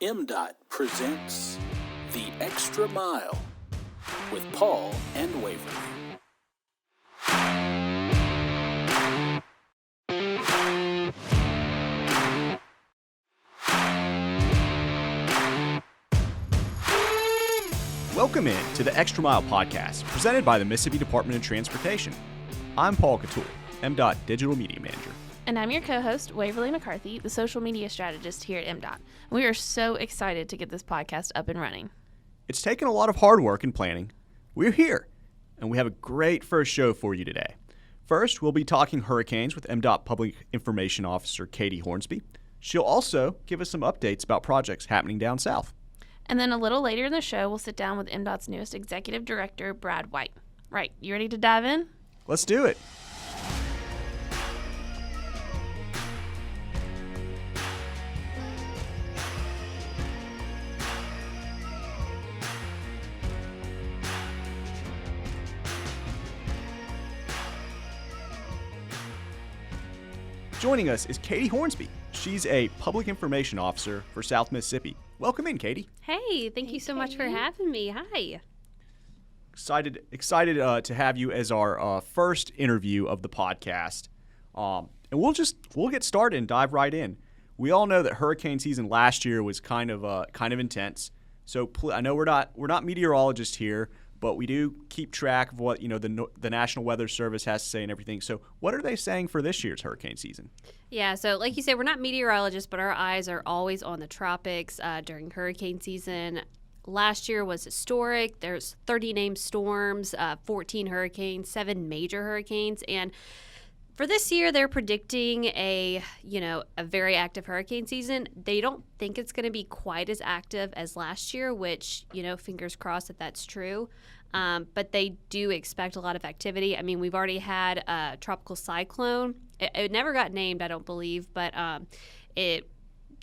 MDOT presents The Extra Mile with Paul and Waverly. Welcome in to the Extra Mile podcast, presented by the Mississippi Department of Transportation. I'm Paul Katey, MDOT Digital Media Manager. And I'm your co-host, Waverly McCarthy, the social media strategist here at MDOT. We are so excited to get this podcast up and running. It's taken a lot of hard work and planning. We're here, and we have a great first show for you today. First, we'll be talking hurricanes with MDOT Public Information Officer Katrina Hornby. She'll also give us some updates about projects happening down south. And then a little later in the show, we'll sit down with MDOT's newest executive director, Brad White. Right, you ready to dive in? Let's do it. Joining us is Katrina Hornby. She's a public information officer for South Mississippi. Welcome in, Katie. Hey, thank you so much for having me. Hi. Excited to have you as our first interview of the podcast. And we'll get started and dive right in. We all know that hurricane season last year was kind of intense. So I know we're not meteorologists here, but we do keep track of what the National Weather Service has to say and everything. So what are they saying for this year's hurricane season? Yeah, so like you said, we're not meteorologists, but our eyes are always on the tropics during hurricane season. Last year was historic. There's 30 named storms, 14 hurricanes, 7 major hurricanes, and for this year, they're predicting a very active hurricane season. They don't think it's going to be quite as active as last year, which, fingers crossed that that's true. But they do expect a lot of activity. I mean, we've already had a tropical cyclone. It never got named, I don't believe, but it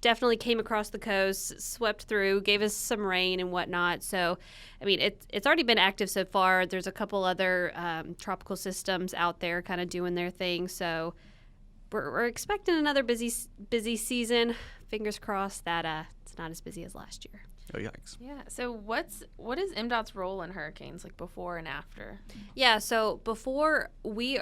definitely came across the coast, swept through, gave us some rain and whatnot. So, I mean, it's already been active so far. There's a couple other tropical systems out there kind of doing their thing. So we're expecting another busy season. Fingers crossed that it's not as busy as last year. Oh, yikes. Yeah. So what is MDOT's role in hurricanes, like before and after? Yeah. So before we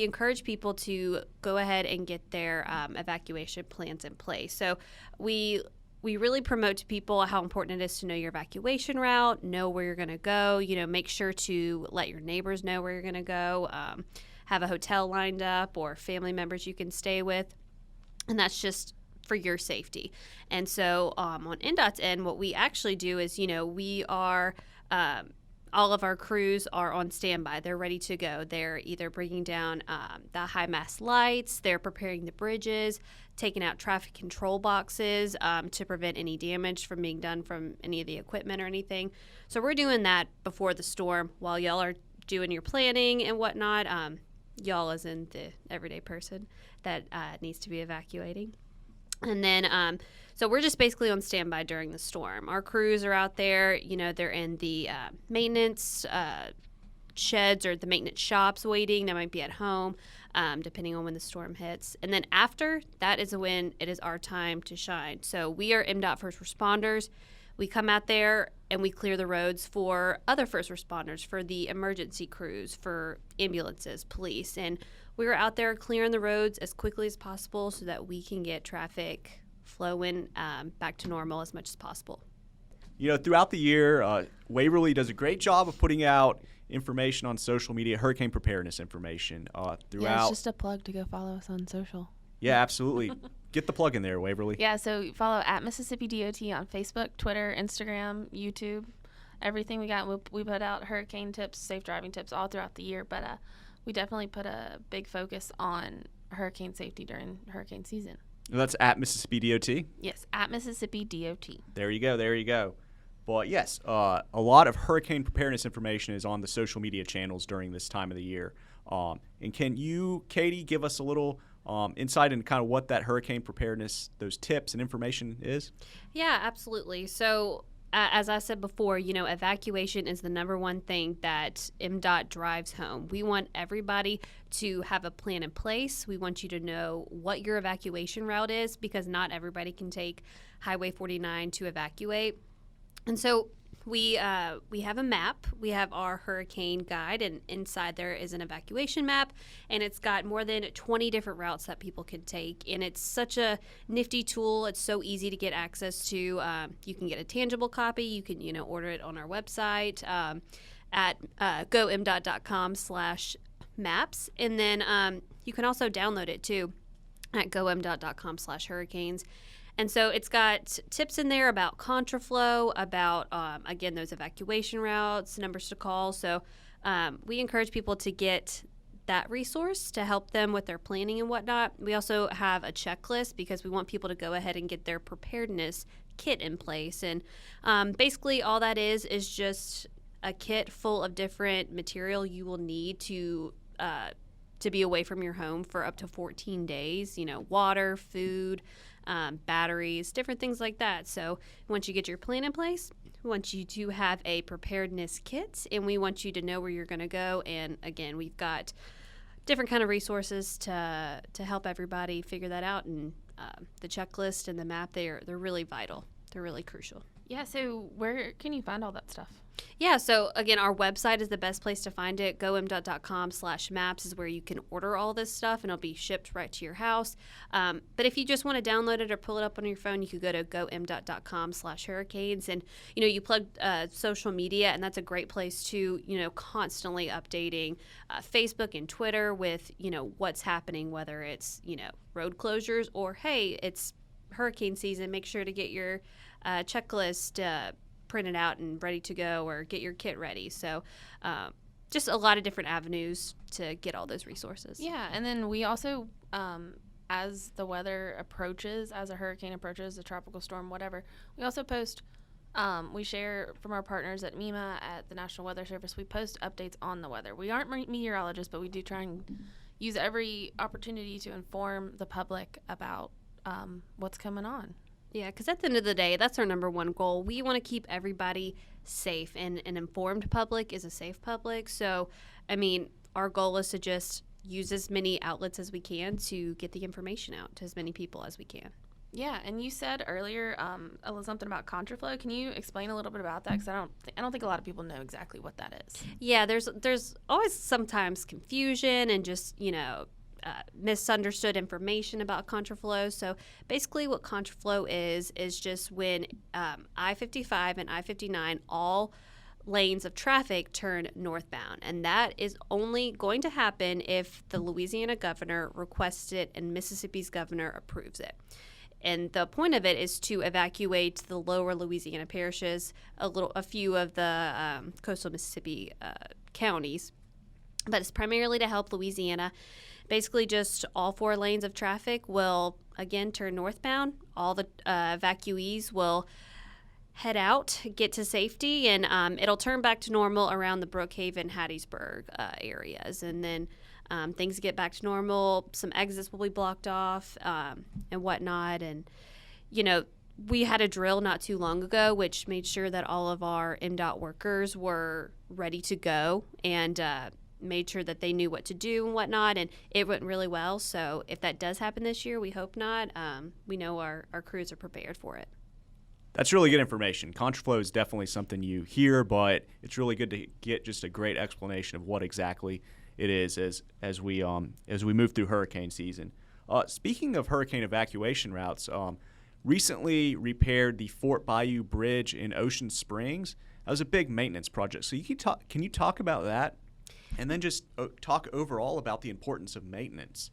encourage people to go ahead and get their evacuation plans in place. So we really promote to people how important it is to know your evacuation route, know where you're going to go. Make sure to let your neighbors know where you're going to go. Have a hotel lined up or family members you can stay with, and that's just for your safety. And so on MDOT's end, what we actually do is, we are, all of our crews are on standby. They're ready to go. They're either bringing down the high mast lights, they're preparing the bridges, taking out traffic control boxes to prevent any damage from being done from any of the equipment or anything. So we're doing that before the storm while y'all are doing your planning and whatnot. Y'all as in the everyday person that needs to be evacuating. And then, so we're just basically on standby during the storm. Our crews are out there, they're in the maintenance sheds or the maintenance shops waiting. They might be at home, depending on when the storm hits. And then after, that is when it is our time to shine. So we are MDOT first responders. We come out there and we clear the roads for other first responders, for the emergency crews, for ambulances, police, and we were out there clearing the roads as quickly as possible so that we can get traffic flowing back to normal as much as possible. Throughout the year, Waverly does a great job of putting out information on social media, hurricane preparedness information throughout. Yeah, it's just a plug to go follow us on social. Yeah, absolutely. Get the plug in there, Waverly. Yeah, so follow at Mississippi DOT on Facebook, Twitter, Instagram, YouTube, everything we got. We put out hurricane tips, safe driving tips all throughout the year, but we definitely put a big focus on hurricane safety during hurricane season. That's at Mississippi DOT? Yes, at Mississippi DOT. There you go. But yes, a lot of hurricane preparedness information is on the social media channels during this time of the year. And can you, Katie, give us a little insight into kind of what that hurricane preparedness, those tips and information is? Yeah, absolutely. So as I said before, evacuation is the number one thing that MDOT drives home. We want everybody to have a plan in place. We want you to know what your evacuation route is, because not everybody can take Highway 49 to evacuate. And so we have a map. We have our hurricane guide, and inside there is an evacuation map, and it's got more than 20 different routes that people can take. And it's such a nifty tool. It's so easy to get access to. You can get a tangible copy. You can order it on our website at gomdot.com/maps, and then you can also download it too at gomdot.com/hurricanes. And so it's got tips in there about contraflow, about, again, those evacuation routes, numbers to call. So we encourage people to get that resource to help them with their planning and whatnot. We also have a checklist because we want people to go ahead and get their preparedness kit in place. And basically all that is just a kit full of different material you will need to be away from your home for up to 14 days, water, food, batteries, different things like that. So once you get your plan in place, we want you to have a preparedness kit, and we want you to know where you're going to go. And again, we've got different kind of resources to help everybody figure that out. And the checklist and the map, they're really vital. They're really crucial. Yeah, so where can you find all that stuff? Yeah, so again, our website is the best place to find it. gomdot.com/maps is where you can order all this stuff, and it'll be shipped right to your house. But if you just want to download it or pull it up on your phone, you could go to gomdot.com/hurricanes. And, you plug social media, and that's a great place to, constantly updating Facebook and Twitter with, what's happening, whether it's, road closures or, hey, it's hurricane season, make sure to get your checklist printed out and ready to go, or get your kit ready. So just a lot of different avenues to get all those resources. Yeah, and then we also, as the weather approaches, as a hurricane approaches, a tropical storm, whatever, we also post, we share from our partners at MEMA, at the National Weather Service, we post updates on the weather. We aren't meteorologists, but we do try and use every opportunity to inform the public about what's coming on. Yeah, because at the end of the day, that's our number one goal. We want to keep everybody safe, and an informed public is a safe public. So, our goal is to just use as many outlets as we can to get the information out to as many people as we can. Yeah, and you said earlier a little something about contraflow. Can you explain a little bit about that? Because I don't think a lot of people know exactly what that is. Yeah, there's always sometimes confusion and just misunderstood information about contraflow. So basically what contraflow is just when I-55 and I-59, all lanes of traffic turn northbound. And that is only going to happen if the Louisiana governor requests it and Mississippi's governor approves it. And the point of it is to evacuate the lower Louisiana parishes, a few of the coastal Mississippi counties. But it's primarily to help Louisiana. Basically, just all 4 lanes of traffic will, again, turn northbound. All the evacuees will head out, get to safety, and it'll turn back to normal around the Brookhaven, Hattiesburg areas. And then things get back to normal. Some exits will be blocked off and whatnot. And, we had a drill not too long ago, which made sure that all of our MDOT workers were ready to go, and made sure that they knew what to do and whatnot, and it went really well. So if that does happen this year, we hope not. We know our crews are prepared for it. That's really good information. Contraflow is definitely something you hear, but it's really good to get just a great explanation of what exactly it is as we move through hurricane season. Speaking of hurricane evacuation routes, recently repaired the Fort Bayou Bridge in Ocean Springs. That was a big maintenance project. So can you talk about that? And then just talk overall about the importance of maintenance.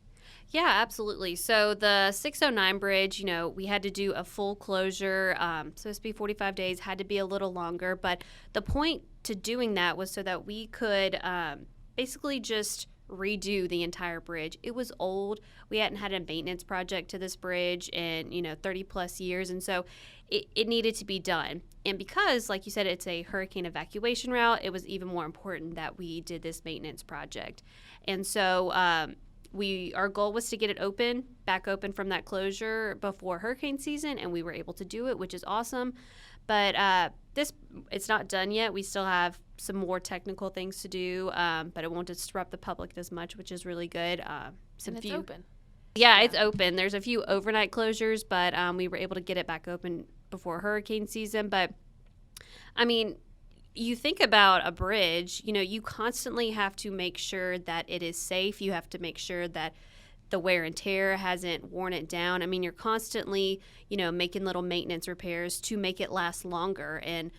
Yeah, absolutely. So the 609 bridge, we had to do a full closure. Supposed to be 45 days, had to be a little longer. But the point to doing that was so that we could basically just redo the entire bridge. It was old. We hadn't had a maintenance project to this bridge in 30 plus years, and so it needed to be done. And because, like you said, it's a hurricane evacuation route, it was even more important that we did this maintenance project. And so our goal was to get it back open from that closure before hurricane season, and we were able to do it, which is awesome. But it's not done yet. We still have some more technical things to do, but it won't disrupt the public as much, which is really good. And it's open. Yeah, it's open. There's a few overnight closures, but we were able to get it back open before hurricane season. But, I mean, you think about a bridge, you constantly have to make sure that it is safe. You have to make sure that the wear and tear hasn't worn it down. I mean, you're constantly, making little maintenance repairs to make it last longer. And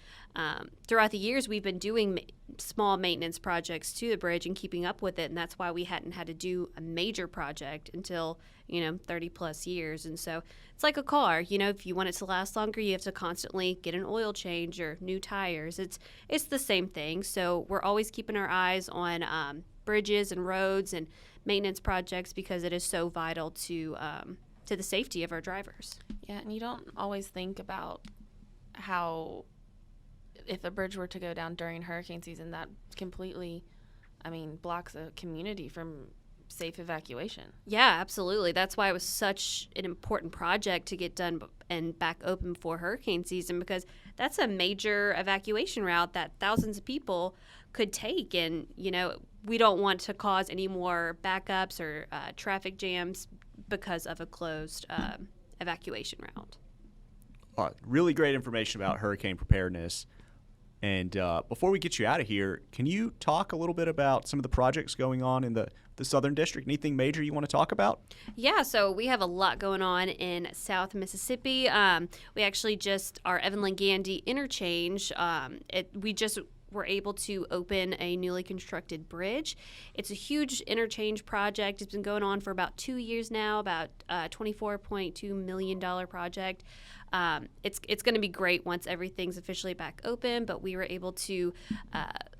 throughout the years, we've been doing small maintenance projects to the bridge and keeping up with it. And that's why we hadn't had to do a major project until, 30 plus years. And so it's like a car, if you want it to last longer, you have to constantly get an oil change or new tires. It's the same thing. So we're always keeping our eyes on bridges and roads and maintenance projects because it is so vital to the safety of our drivers. Yeah, and you don't always think about how if a bridge were to go down during hurricane season, that completely, blocks a community from safe evacuation. Yeah, absolutely. That's why it was such an important project to get done and back open before hurricane season, because that's a major evacuation route that thousands of people could take. And, we don't want to cause any more backups or traffic jams because of a closed evacuation route. Really great information about hurricane preparedness. And before we get you out of here, can you talk a little bit about some of the projects going on in the Southern District? Anything major you want to talk about? Yeah, so we have a lot going on in South Mississippi. We actually our Evelyn Gandy interchange, we just were able to open a newly constructed bridge. It's a huge interchange project. It's been going on for about 2 years now, about $24.2 million project. It's going to be great once everything's officially back open, but we were able to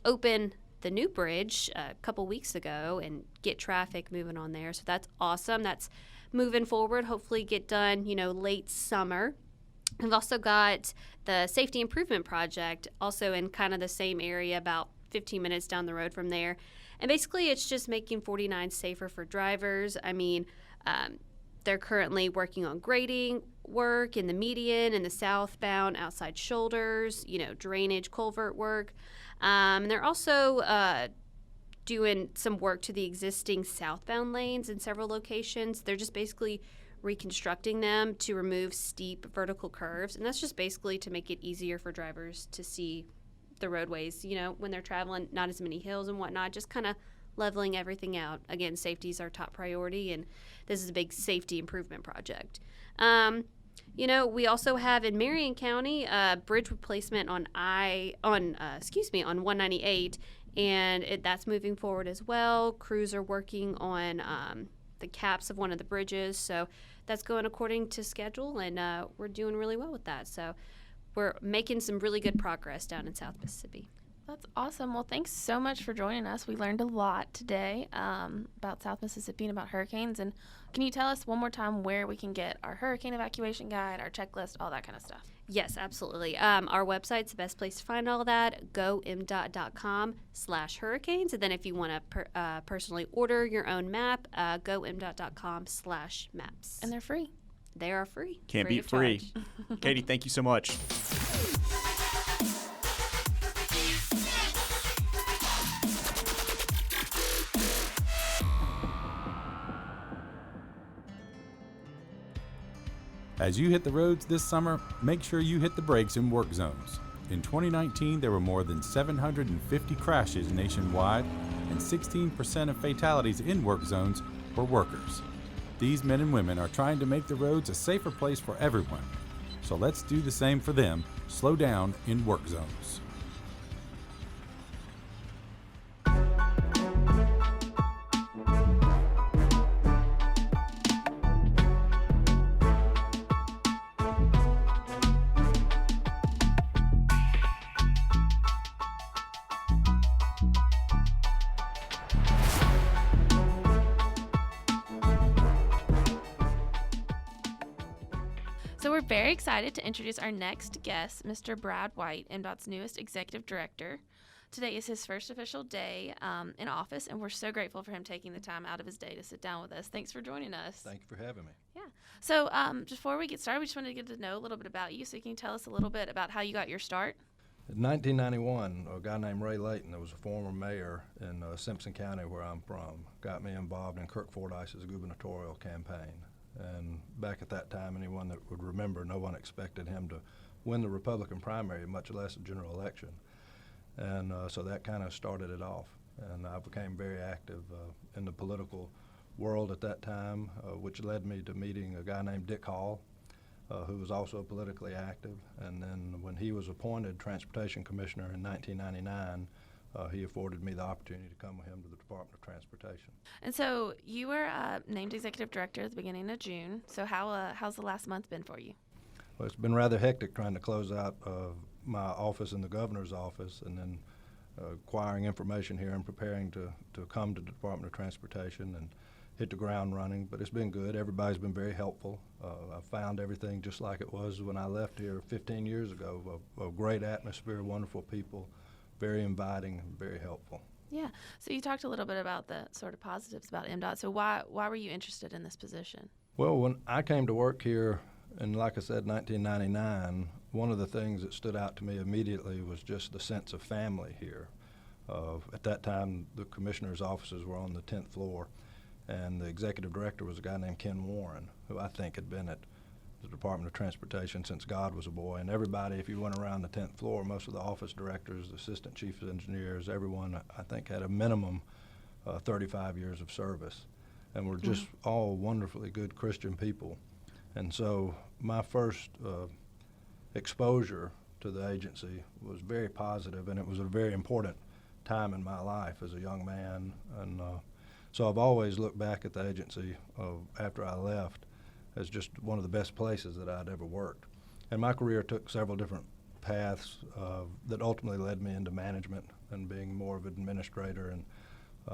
open the new bridge a couple weeks ago and get traffic moving on there. So that's awesome. That's moving forward. Hopefully get done, late summer. We've also got the safety improvement project also in kind of the same area, about 15 minutes down the road from there. And basically it's just making 49 safer for drivers. They're currently working on grading work in the median and the southbound outside shoulders, drainage, culvert work. They're also doing some work to the existing southbound lanes in several locations. They're just basically reconstructing them to remove steep vertical curves. And that's just basically to make it easier for drivers to see the roadways, when they're traveling, not as many hills and whatnot, just kind of leveling everything out. Again, safety is our top priority, and this is a big safety improvement project. We also have in Marion County a bridge replacement on 198, and that's moving forward as well. Crews are working on the caps of one of the bridges, so that's going according to schedule, and we're doing really well with that. So we're making some really good progress down in South Mississippi. That's awesome. Well, thanks so much for joining us. We learned a lot today about South Mississippi and about hurricanes. And can you tell us one more time where we can get our hurricane evacuation guide, our checklist, all that kind of stuff? Yes, absolutely. Our website's the best place to find all that. GoMDOT.com/hurricanes. And then if you want to personally order your own map, GoMDOT.com/maps. And they're free. They are free. Can't beat free. Katey, thank you so much. As you hit the roads this summer, make sure you hit the brakes in work zones. In 2019, there were more than 750 crashes nationwide, and 16% of fatalities in work zones were workers. These men and women are trying to make the roads a safer place for everyone. So let's do the same for them. Slow down in work zones. So we're very excited to introduce our next guest, Mr. Brad White, MDOT's newest executive director. Today is his first official day in office, and we're so grateful for him taking the time out of his day to sit down with us. Thanks for joining us. Thank you for having me. Yeah. So just before we get started, we just wanted to get to know a little bit about you. So can you tell us a little bit about how you got your start? In 1991, a guy named Ray Layton, that was a former mayor in Simpson County where I'm from, got me involved in Kirk Fordyce's gubernatorial campaign. And back at that time, anyone that would remember, no one expected him to win the Republican primary, much less a general election. And so that kind of started it off. And I became very active in the political world at that time, which led me to meeting a guy named Dick Hall, who was also politically active. And then when he was appointed Transportation Commissioner in 1999, he afforded me the opportunity to come with him to the Department of Transportation. And so you were named Executive Director at the beginning of June. So how's the last month been for you? Well, it's been rather hectic trying to close out my office in the governor's office and then acquiring information here and preparing to come to the Department of Transportation and hit the ground running. But it's been good. Everybody's been very helpful. I found everything just like it was when I left here 15 years ago. A great atmosphere, wonderful people, very inviting, and very helpful. Yeah. So you talked a little bit about the sort of positives about MDOT. So why were you interested in this position? Well, when I came to work here, and like I said, 1999, one of the things that stood out to me immediately was just the sense of family here. At that time, the commissioner's offices were on the 10th floor, and the executive director was a guy named Ken Warren, who I think had been at the Department of Transportation since God was a boy. And everybody, if you went around the 10th floor, most of the office directors, the assistant chief engineers, everyone, I think, had a minimum 35 years of service. And were just all wonderfully good Christian people. And so my first exposure to the agency was very positive, and it was a very important time in my life as a young man. And so I've always looked back at the agency after I left as just one of the best places that I'd ever worked. And my career took several different paths that ultimately led me into management and being more of an administrator and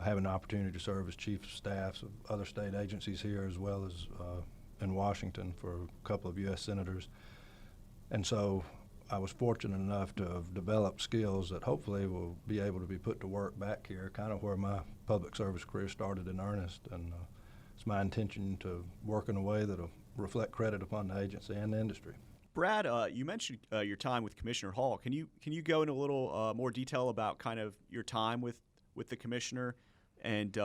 having the opportunity to serve as chief of staffs of other state agencies here as well as in Washington for a couple of U.S. senators. And so I was fortunate enough to have developed skills that hopefully will be able to be put to work back here, kind of where my public service career started in earnest. And it's my intention to work in a way that will reflect credit upon the agency and the industry. Brad, you mentioned your time with Commissioner Hall. Can you go into a little more detail about kind of your time with the commissioner, and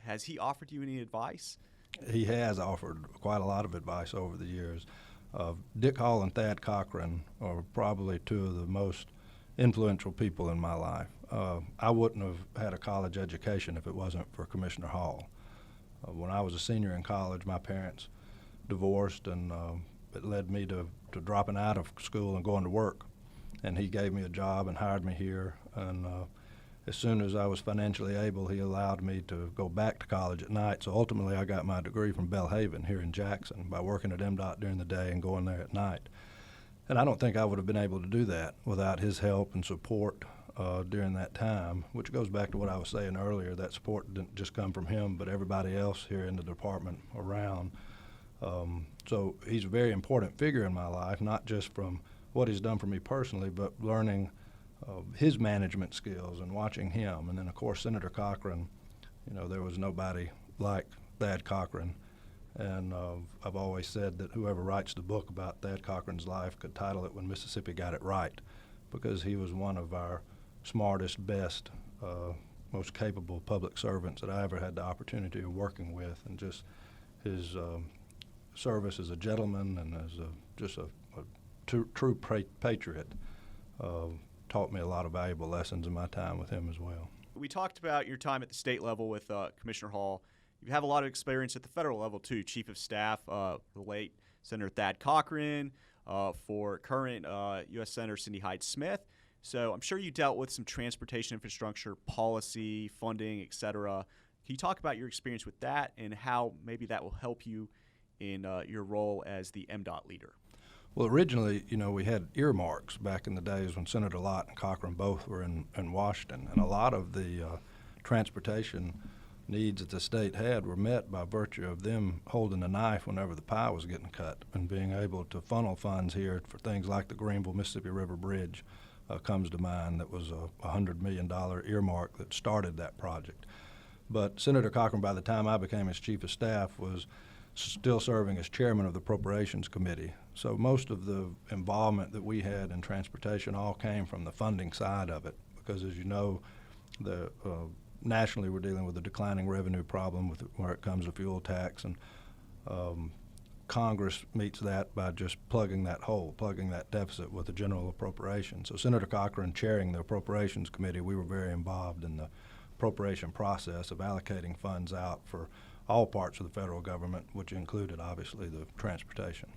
has he offered you any advice? He has offered quite a lot of advice over the years. Dick Hall and Thad Cochran are probably two of the most influential people in my life. I wouldn't have had a college education if it wasn't for Commissioner Hall. When I was a senior in college, my parents divorced, and it led me to dropping out of school and going to work. And he gave me a job and hired me here. And as soon as I was financially able, he allowed me to go back to college at night. So ultimately, I got my degree from Belhaven here in Jackson by working at MDOT during the day and going there at night. And I don't think I would have been able to do that without his help and support during that time, which goes back to what I was saying earlier. That support didn't just come from him, but everybody else here in the department around. So he's a very important figure in my life, not just from what he's done for me personally, but learning his management skills and watching him. And then, of course, Senator Cochran, there was nobody like Thad Cochran. And I've always said that whoever writes the book about Thad Cochran's life could title it When Mississippi Got It Right, because he was one of our smartest, best, most capable public servants that I ever had the opportunity of working with. And just his service as a gentleman and as just a true patriot taught me a lot of valuable lessons in my time with him as well. We talked about your time at the state level with Commissioner Hall. You have a lot of experience at the federal level, too. Chief of Staff, the late Senator Thad Cochran, for current U.S. Senator Cindy Hyde-Smith. So I'm sure you dealt with some transportation infrastructure, policy, funding, et cetera. Can you talk about your experience with that and how maybe that will help you in your role as the MDOT leader? Well, originally, we had earmarks back in the days when Senator Lott and Cochran both were in Washington, and a lot of the transportation needs that the state had were met by virtue of them holding the knife whenever the pie was getting cut and being able to funnel funds here for things like the Greenville Mississippi River Bridge comes to mind. That was a $100 million earmark that started that project. But Senator Cochran, by the time I became his chief of staff, was still serving as chairman of the Appropriations Committee. So most of the involvement that we had in transportation all came from the funding side of it, because as you know, nationally we're dealing with a declining revenue problem where it comes to fuel tax, and Congress meets that by just plugging that deficit with the general appropriation. So Senator Cochran chairing the Appropriations Committee, we were very involved in the appropriation process of allocating funds out for all parts of the federal government, which included obviously the transportation.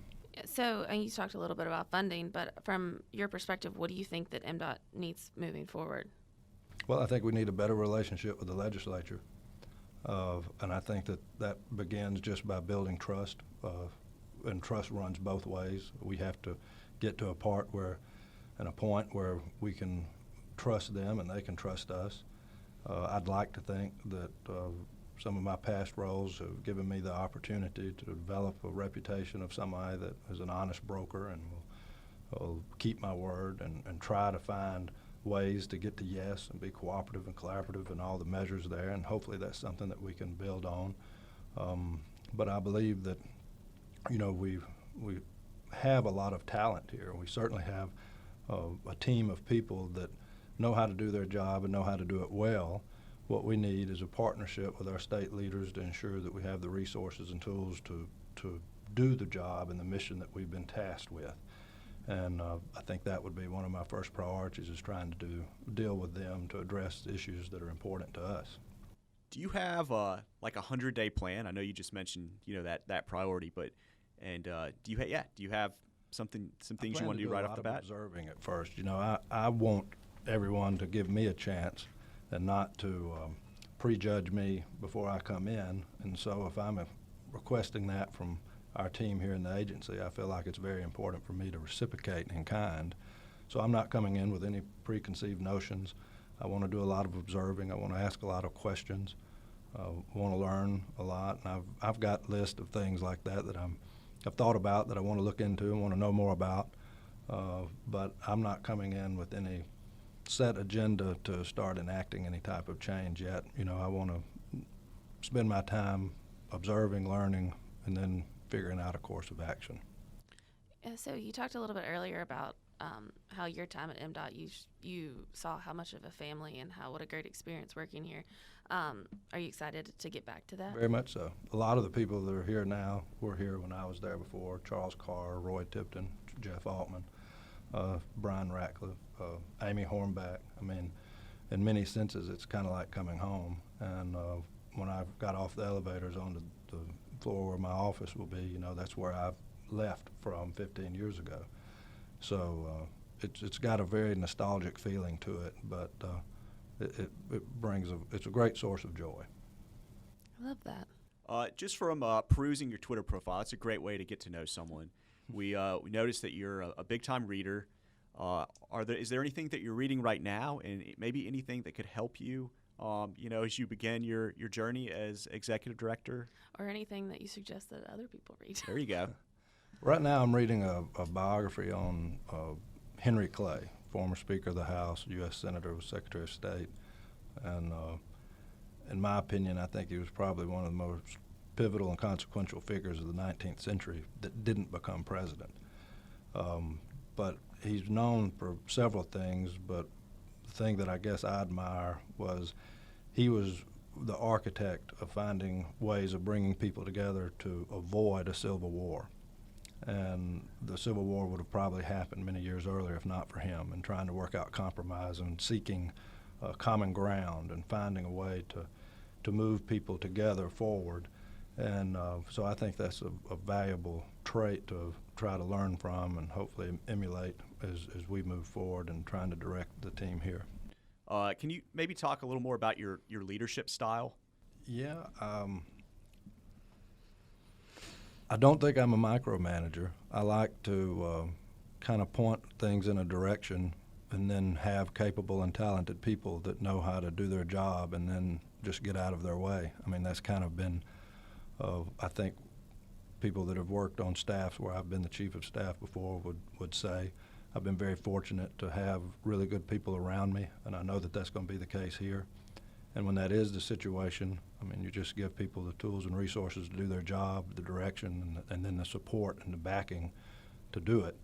So, and you talked a little bit about funding, but from your perspective, what do you think that MDOT needs moving forward? Well, I think we need a better relationship with the legislature, and I think that begins just by building trust, and trust runs both ways. We have to get to a point where we can trust them and they can trust us. I'd like to think that some of my past roles have given me the opportunity to develop a reputation of somebody that is an honest broker and will keep my word and try to find ways to get to yes and be cooperative and collaborative in all the measures there, and hopefully that's something that we can build on. But I believe that, we have a lot of talent here. We certainly have a team of people that know how to do their job and know how to do it well. What we need is a partnership with our state leaders to ensure that we have the resources and tools to do the job and the mission that we've been tasked with. And I think that would be one of my first priorities, is trying to deal with them to address issues that are important to us. Do you have like a 100-day plan? I know you just mentioned that priority, but do you have some things you want to do right off the bat? Observing at first, I want everyone to give me a chance and not to prejudge me before I come in. And so if I'm requesting that from our team here in the agency, I feel like it's very important for me to reciprocate in kind. So I'm not coming in with any preconceived notions. I want to do a lot of observing. I want to ask a lot of questions. I want to learn a lot. And I've got a list of things like that I've thought about, that I want to look into and want to know more about. But I'm not coming in with any set agenda to start enacting any type of change yet. I want to spend my time observing, learning, and then figuring out a course of action. So you talked a little bit earlier about how your time at MDOT, you saw how much of a family and what a great experience working here. Are you excited to get back to that? Very much so. A lot of the people that are here now were here when I was there before. Charles Carr, Roy Tipton, Jeff Altman, Brian Ratcliffe, Amy Hornback. I mean, in many senses, it's kind of like coming home. And when I got off the elevators onto the floor where my office will be, that's where I left from 15 years ago. So it's got a very nostalgic feeling to it, but it's a great source of joy. I love that. Just from perusing your Twitter profile, it's a great way to get to know someone. We noticed that you're a big-time reader. Is there anything that you're reading right now, and maybe anything that could help you, as you begin your journey as executive director? Or anything that you suggest that other people read? There you go. Right now I'm reading a biography on Henry Clay, former Speaker of the House, U.S. Senator, was Secretary of State. And in my opinion, I think he was probably one of the most pivotal and consequential figures of the 19th century that didn't become president. But he's known for several things, but the thing that I guess I admire was he was the architect of finding ways of bringing people together to avoid a civil war. And the Civil War would have probably happened many years earlier if not for him, and trying to work out compromise and seeking common ground and finding a way to move people together forward. And so I think that's a valuable trait to try to learn from and hopefully emulate as we move forward and trying to direct the team here. Can you maybe talk a little more about your leadership style? Yeah. I don't think I'm a micromanager. I like to kind of point things in a direction and then have capable and talented people that know how to do their job and then just get out of their way. I mean, that's kind of been, I think, people that have worked on staffs where I've been the chief of staff before would say. I've been very fortunate to have really good people around me, and I know that that's going to be the case here. And when that is the situation, I mean, you just give people the tools and resources to do their job, the direction, and then the support and the backing to do it.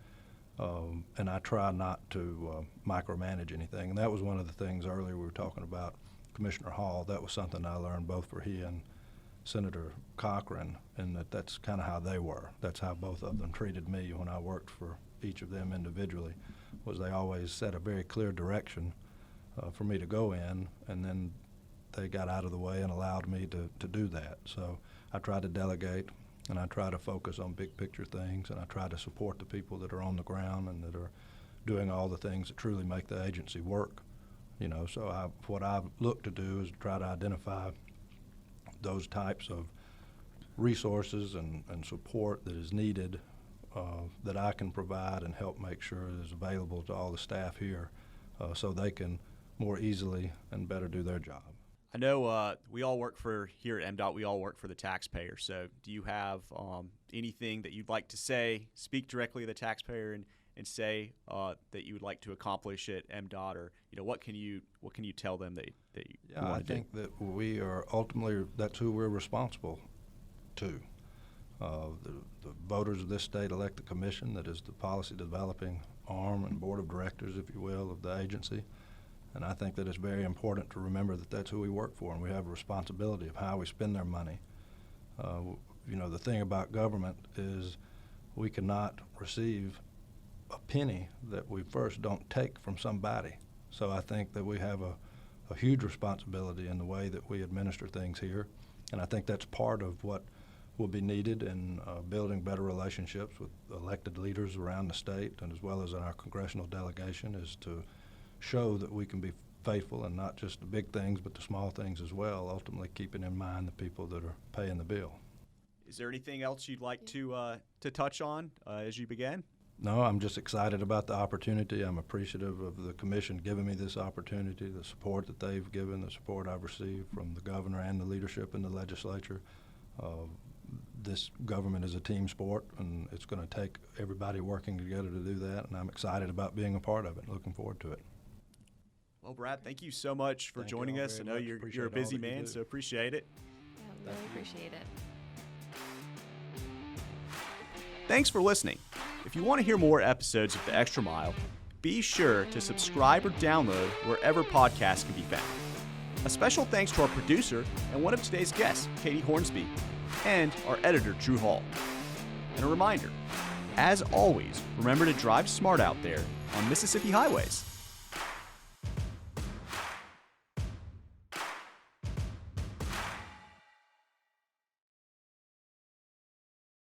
And I try not to micromanage anything. And that was one of the things earlier we were talking about Commissioner Hall. That was something I learned both for he and Senator Cochran, and that's kind of how they were. That's how both of them treated me when I worked for each of them individually, was they always set a very clear direction for me to go in, and then they got out of the way and allowed me to do that. So I try to delegate, and I try to focus on big picture things, and I try to support the people that are on the ground and that are doing all the things that truly make the agency work. You know, so what I've looked to do is try to identify those types of resources and support that is needed that I can provide and help make sure is available to all the staff here so they can more easily and better do their job. I know we all work here at MDOT, we all work for the taxpayer. So do you have anything that you'd like to say, speak directly to the taxpayer and say that you would like to accomplish at MDOT, or what can you tell them that you want to do? I think that we are ultimately, that's who we're responsible to. The voters of this state elect the commission that is the policy developing arm and board of directors, if you will, of the agency. And I think that it's very important to remember that that's who we work for, and we have a responsibility of how we spend their money. The thing about government is we cannot receive a penny that we first don't take from somebody. So I think that we have a huge responsibility in the way that we administer things here, and I think that's part of what will be needed in building better relationships with elected leaders around the state, and as well as in our congressional delegation, is to show that we can be faithful and not just the big things but the small things as well, ultimately keeping in mind the people that are paying the bill. Is there anything else you'd like to touch on as you begin? No, I'm just excited about the opportunity. I'm appreciative of the commission giving me this opportunity, the support that they've given, the support I've received from the governor and the leadership in the legislature. This government is a team sport, and it's going to take everybody working together to do that, and I'm excited about being a part of it, looking forward to it. Well, Brad, thank you so much for joining us. I know you're a busy man, so appreciate it. Yeah, really appreciate it. Thanks for listening. If you want to hear more episodes of The Extra Mile, be sure to subscribe or download wherever podcasts can be found. A special thanks to our producer and one of today's guests, Katrina Hornby, and our editor, Drew Hall. And a reminder, as always, remember to drive smart out there on Mississippi highways.